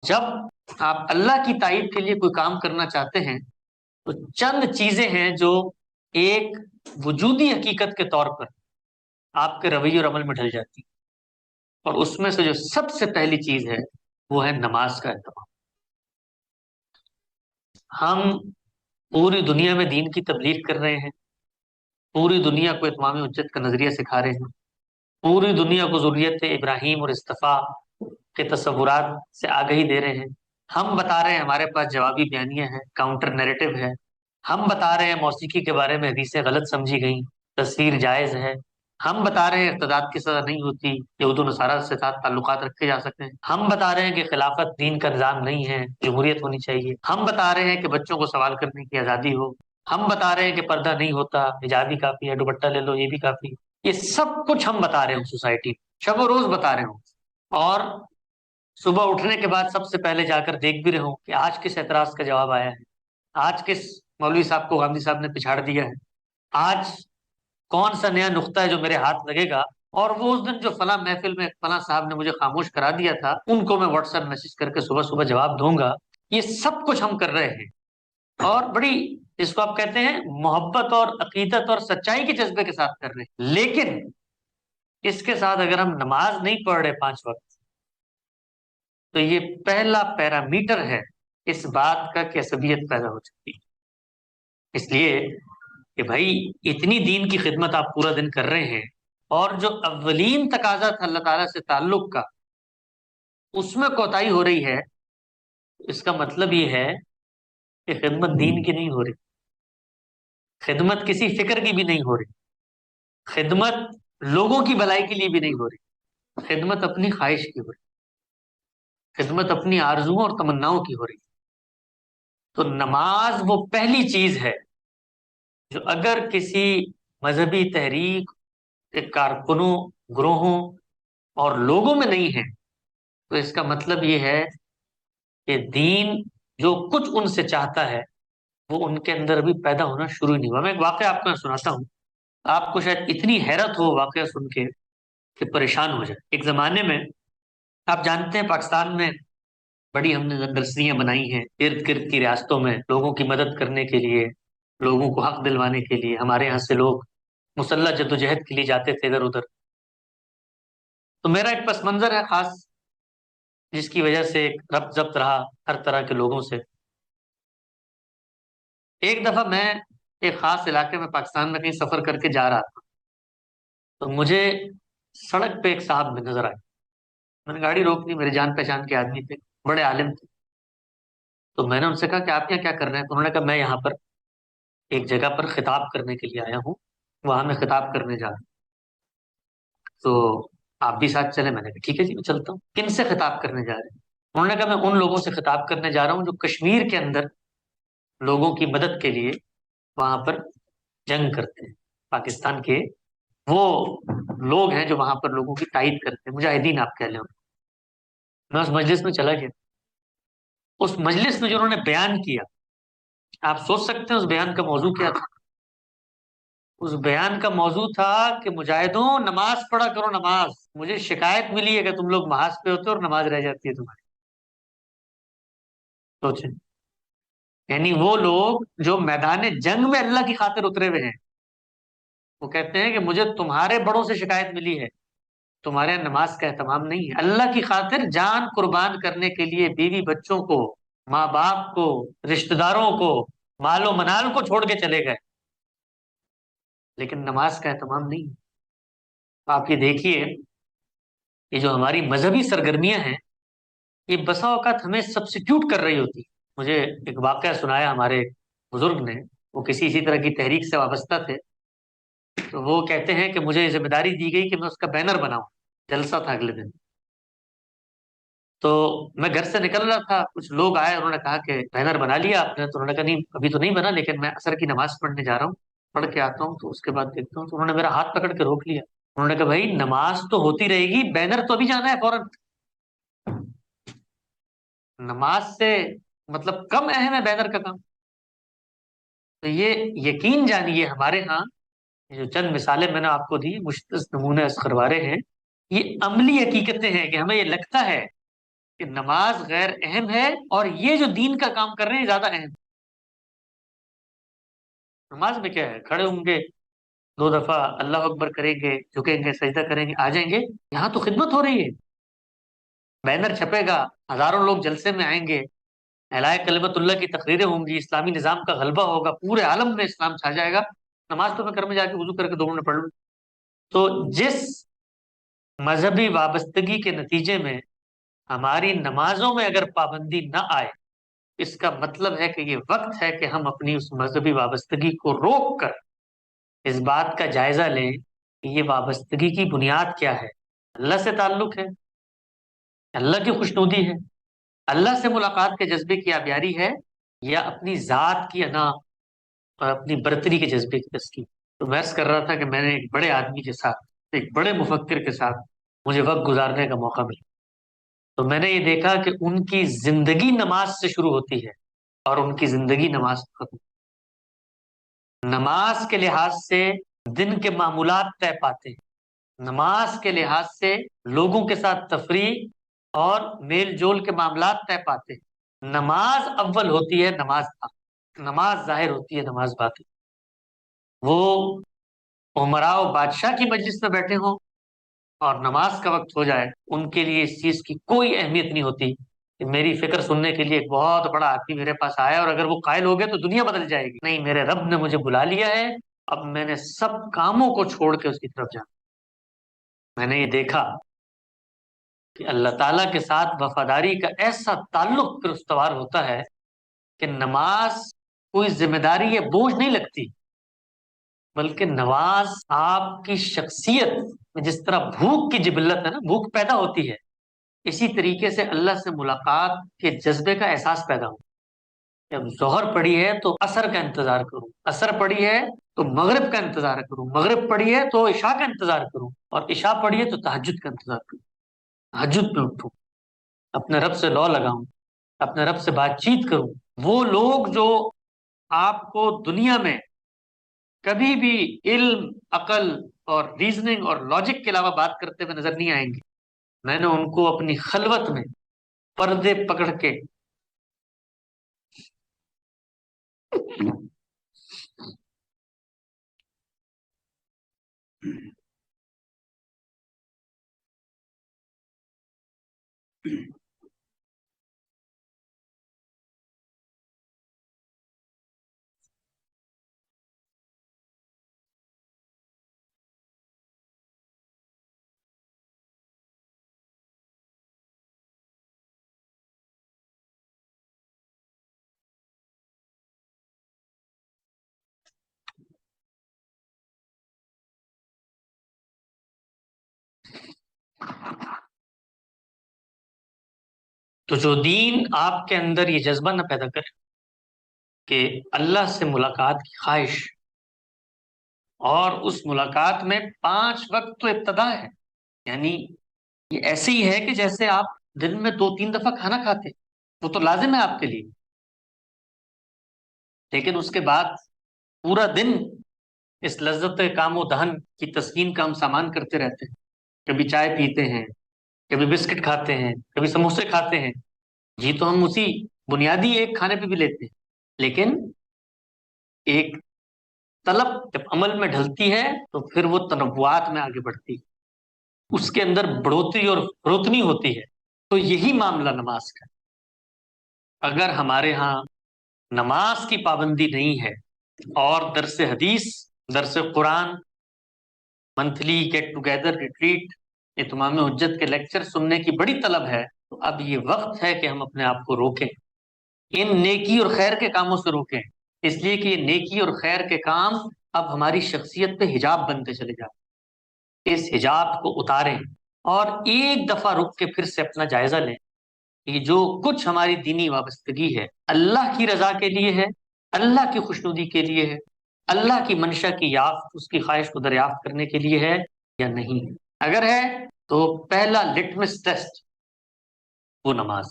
جب آپ اللہ کی تائید کے لیے کوئی کام کرنا چاہتے ہیں تو چند چیزیں ہیں جو ایک وجودی حقیقت کے طور پر آپ کے رویے اور عمل میں ڈھل جاتی ہیں، اور اس میں سے جو سب سے پہلی چیز ہے وہ ہے نماز کا اہتمام۔ ہم پوری دنیا میں دین کی تبلیغ کر رہے ہیں، پوری دنیا کو اتمام حجت کا نظریہ سکھا رہے ہیں، پوری دنیا کو ذریت ابراہیم اور اصطفیٰ کے تصورات سے آگہی دے رہے ہیں۔ ہم بتا رہے ہیں ہمارے پاس جوابی بیانیہ ہے، کاؤنٹر نیریٹو ہے۔ ہم بتا رہے ہیں موسیقی کے بارے میں حدیثیں غلط سمجھی گئیں، تصویر جائز ہے۔ ہم بتا رہے ہیں ارتداد کی سزا نہیں ہوتی، یہود و نصارہ سے ساتھ تعلقات رکھے جا سکتے ہیں۔ ہم بتا رہے ہیں کہ خلافت دین کا نظام نہیں ہے، جمہوریت ہونی چاہیے۔ ہم بتا رہے ہیں کہ بچوں کو سوال کرنے کی آزادی ہو۔ ہم بتا رہے ہیں کہ پردہ نہیں ہوتا، حجاب ہی کافی ہے، دوپٹہ لے لو یہ بھی کافی ہے۔ یہ سب کچھ ہم بتا رہے ہوں سوسائٹی، شب و روز بتا رہے ہوں، اور صبح اٹھنے کے بعد سب سے پہلے جا کر دیکھ بھی رہے ہوں کہ آج کس اعتراض کا جواب آیا ہے، آج کس مولوی صاحب کو گاندھی صاحب نے پچھاڑ دیا ہے، آج کون سا نیا نقطہ ہے جو میرے ہاتھ لگے گا، اور وہ اس دن جو فلاں محفل میں فلاں صاحب نے مجھے خاموش کرا دیا تھا ان کو میں واٹس ایپ میسج کر کے صبح صبح جواب دوں گا۔ یہ سب کچھ ہم کر رہے ہیں، اور بڑی جس کو آپ کہتے ہیں محبت اور عقیدت اور سچائی کے جذبے کے ساتھ کر رہے ہیں۔ لیکن اس کے ساتھ اگر ہم نماز نہیں پڑھ رہے 5 وقت، تو یہ پہلا پیرامیٹر ہے اس بات کا کہ عصبیت پیدا ہو چکی ہے۔ اس لیے کہ بھائی اتنی دین کی خدمت آپ پورا دن کر رہے ہیں، اور جو اولین تقاضا تھا اللہ تعالیٰ سے تعلق کا اس میں کوتاہی ہو رہی ہے، اس کا مطلب یہ ہے کہ خدمت دین کی نہیں ہو رہی، خدمت کسی فکر کی بھی نہیں ہو رہی، خدمت لوگوں کی بھلائی کے لیے بھی نہیں ہو رہی، خدمت اپنی خواہش کی ہو رہی، خدمت اپنی آرزوؤں اور تمناؤں کی ہو رہی۔ تو نماز وہ پہلی چیز ہے جو اگر کسی مذہبی تحریک کے کارکنوں، گروہوں اور لوگوں میں نہیں ہے، تو اس کا مطلب یہ ہے کہ دین جو کچھ ان سے چاہتا ہے وہ ان کے اندر ابھی پیدا ہونا شروع ہی نہیں ہوا۔ میں ایک واقعہ آپ کو سناتا ہوں، آپ کو شاید اتنی حیرت ہو واقعہ سن کے کہ پریشان ہو جائے۔ ایک زمانے میں آپ جانتے ہیں پاکستان میں بڑی ہم نے نرسریاں بنائی ہیں ارد گرد کی ریاستوں میں لوگوں کی مدد کرنے کے لیے، لوگوں کو حق دلوانے کے لیے۔ ہمارے یہاں سے لوگ مسلح جدوجہد کے لیے جاتے تھے ادھر ادھر۔ تو میرا ایک پس منظر ہے خاص، جس کی وجہ سے ایک ربط ضبط رہا ہر طرح کے لوگوں سے۔ ایک دفعہ میں ایک خاص علاقے میں پاکستان میں کہیں سفر کر کے جا رہا تھا، تو مجھے سڑک پہ ایک صاحب میں نظر آئے۔ میں نے گاڑی روک لی، میرے جان پہچان کے آدمی تھے، بڑے عالم تھے۔ تو میں نے ان سے کہا کہ آپ یہاں کیا کر رہے ہیں؟ تو انہوں نے کہا میں یہاں پر ایک جگہ پر خطاب کرنے کے لیے آیا ہوں، وہاں میں خطاب کرنے جا رہا ہوں، تو آپ بھی ساتھ چلیں۔ میں نے کہا ٹھیک ہے جی میں چلتا ہوں۔ کن سے خطاب کرنے جا رہے ہیں؟ انہوں نے کہا میں ان لوگوں سے خطاب کرنے جا رہا ہوں جو کشمیر کے اندر لوگوں کی مدد کے لیے وہاں پر جنگ کرتے ہیں، پاکستان کے وہ لوگ ہیں جو وہاں پر لوگوں کی تائید کرتے ہیں، مجاہدین آپ کہہ لیں۔ میں اس مجلس میں چلا گیا، اس مجلس میں جو انہوں نے بیان کیا، آپ سوچ سکتے ہیں اس بیان کا موضوع کیا تھا؟ اس بیان کا موضوع تھا کہ مجاہدوں نماز پڑھا کرو، نماز۔ مجھے شکایت ملی ہے کہ تم لوگ محاذ پہ ہوتے ہو اور نماز رہ جاتی ہے تمہاری۔ سوچیں، یعنی وہ لوگ جو میدان جنگ میں اللہ کی خاطر اترے ہوئے ہیں، وہ کہتے ہیں کہ مجھے تمہارے بڑوں سے شکایت ملی ہے، تمہارے یہاں نماز کا اہتمام نہیں ہے۔ اللہ کی خاطر جان قربان کرنے کے لیے بیوی بچوں کو، ماں باپ کو، رشتہ داروں کو، مال و منال کو چھوڑ کے چلے گئے، لیکن نماز کا اہتمام نہیں ہے۔ آپ یہ دیکھیے، یہ جو ہماری مذہبی سرگرمیاں ہیں یہ بسا اوقات ہمیں سبسٹیوٹ کر رہی ہوتی۔ مجھے ایک واقعہ سنایا ہمارے بزرگ نے، وہ کسی اسی طرح کی تحریک سے وابستہ تھے، تو وہ کہتے ہیں کہ مجھے ذمہ داری دی گئی کہ میں اس کا بینر بناؤں، جلسہ تھا اگلے دن۔ تو میں گھر سے نکل رہا تھا، کچھ لوگ آئے، انہوں نے کہا کہ بینر بنا لیا آپ نے؟ تو انہوں نے کہا نہیں ابھی تو نہیں بنا، لیکن میں عصر کی نماز پڑھنے جا رہا ہوں، پڑھ کے آتا ہوں تو اس کے بعد دیکھتا ہوں۔ تو انہوں نے میرا ہاتھ پکڑ کے روک لیا، انہوں نے کہا بھائی نماز تو ہوتی رہے گی، بینر تو ابھی جانا ہے فوراً۔ نماز سے مطلب کم اہم ہے بینر کا کام؟ تو یہ یقین جانیے ہمارے ہاں یہ جو چند مثالیں میں نے آپ کو دی، مشترک نمونے اس خروارے ہیں، یہ عملی حقیقتیں ہیں کہ ہمیں یہ لگتا ہے کہ نماز غیر اہم ہے اور یہ جو دین کا کام کر رہے ہیں زیادہ اہم ہے۔ نماز میں کیا ہے، کھڑے ہوں گے 2 دفعہ اللہ اکبر کریں گے، جھکیں گے، سجدہ کریں گے، آ جائیں گے۔ یہاں تو خدمت ہو رہی ہے، بینر چھپے گا، ہزاروں لوگ جلسے میں آئیں گے، اعلائے کلمت اللہ کی تقریریں ہوں گی، اسلامی نظام کا غلبہ ہوگا، پورے عالم میں اسلام چھا جائے گا۔ نماز تو میں گھر میں جا کے وضو کر کے 2 منٹ پڑھ لوں۔ تو جس مذہبی وابستگی کے نتیجے میں ہماری نمازوں میں اگر پابندی نہ آئے، اس کا مطلب ہے کہ یہ وقت ہے کہ ہم اپنی اس مذہبی وابستگی کو روک کر اس بات کا جائزہ لیں کہ یہ وابستگی کی بنیاد کیا ہے۔ اللہ سے تعلق ہے، اللہ کی خوشنودی ہے، اللہ سے ملاقات کے جذبے کی آبیاری ہے، یا اپنی ذات کی انا اور اپنی برتری کے جذبے کی تسکین۔ تو میں عرض کر رہا تھا کہ میں نے ایک بڑے آدمی کے ساتھ، ایک بڑے مفکر کے ساتھ مجھے وقت گزارنے کا موقع ملا، تو میں نے یہ دیکھا کہ ان کی زندگی نماز سے شروع ہوتی ہے اور ان کی زندگی نماز سے ختم۔ نماز کے لحاظ سے دن کے معمولات طے پاتے ہیں، نماز کے لحاظ سے لوگوں کے ساتھ تفریح اور میل جول کے معاملات طے پاتے ہیں۔ نماز اول ہوتی ہے، نماز ظاہر ہوتی ہے، نماز باطن۔ وہ عمراء و بادشاہ کی مجلس میں بیٹھے ہوں اور نماز کا وقت ہو جائے، ان کے لیے اس چیز کی کوئی اہمیت نہیں ہوتی کہ میری فکر سننے کے لیے ایک بہت بڑا آدمی میرے پاس آیا اور اگر وہ قائل ہو گئے تو دنیا بدل جائے گی۔ نہیں، میرے رب نے مجھے بلا لیا ہے، اب میں نے سب کاموں کو چھوڑ کے اس کی طرف جانا۔ میں نے یہ دیکھا کہ اللہ تعالیٰ کے ساتھ وفاداری کا ایسا تعلق پھر استوار ہوتا ہے کہ نماز کوئی ذمہ داری یا بوجھ نہیں لگتی، بلکہ نماز آپ کی شخصیت میں جس طرح بھوک کی جبلت ہے نا، بھوک پیدا ہوتی ہے، اسی طریقے سے اللہ سے ملاقات کے جذبے کا احساس پیدا ہو۔ جب ظہر پڑی ہے تو عصر کا انتظار کروں، عصر پڑی ہے تو مغرب کا انتظار کروں، مغرب پڑی ہے تو عشاء کا انتظار کروں، اور عشاء پڑی ہے تو تہجد کا انتظار کروں، تہجد پہ اٹھوں، اپنے رب سے لو لگاؤں، اپنے رب سے بات چیت کروں۔ وہ لوگ جو آپ کو دنیا میں کبھی بھی علم، عقل اور ریزننگ اور لاجک کے علاوہ بات کرتے ہوئے نظر نہیں آئیں گے، میں نے ان کو اپنی خلوت میں پردے پکڑ کے تو جو دین آپ کے اندر یہ جذبہ نہ پیدا کرے کہ اللہ سے ملاقات کی خواہش، اور اس ملاقات میں 5 وقت تو ابتدا ہے، یعنی یہ ایسے ہی ہے کہ جیسے آپ دن میں 2-3 دفعہ کھانا کھاتے، وہ تو لازم ہے آپ کے لیے، لیکن اس کے بعد پورا دن اس لذت کام و دہن کی تسکین کا ہم سامان کرتے رہتے ہیں، کبھی چائے پیتے ہیں، کبھی بسکٹ کھاتے ہیں، کبھی سموسے کھاتے ہیں، جی تو ہم اسی بنیادی ایک کھانے پہ بھی لیتے ہیں، لیکن ایک طلب جب عمل میں ڈھلتی ہے تو پھر وہ تنوعات میں آگے بڑھتی ہے، اس کے اندر بڑھوتری اور فروتنی ہوتی ہے۔ تو یہی معاملہ نماز کا ہے۔ اگر ہمارے ہاں نماز کی پابندی نہیں ہے اور درس حدیث، درس قرآن، منتھلی گیٹ ٹوگیدر، ریٹریٹ، اتمام حجت کے لیکچر سننے کی بڑی طلب ہے، تو اب یہ وقت ہے کہ ہم اپنے آپ کو روکیں، ان نیکی اور خیر کے کاموں سے روکیں، اس لیے کہ یہ نیکی اور خیر کے کام اب ہماری شخصیت پہ حجاب بنتے چلے جاتے۔ اس حجاب کو اتاریں اور ایک دفعہ رک کے پھر سے اپنا جائزہ لیں کہ جو کچھ ہماری دینی وابستگی ہے اللہ کی رضا کے لیے ہے، اللہ کی خوشنودی کے لیے ہے، اللہ کی منشا کی یافت، اس کی خواہش کو دریافت کرنے کے لیے ہے یا نہیں ہے۔ اگر ہے تو پہلا لٹمس ٹیسٹ وہ نماز۔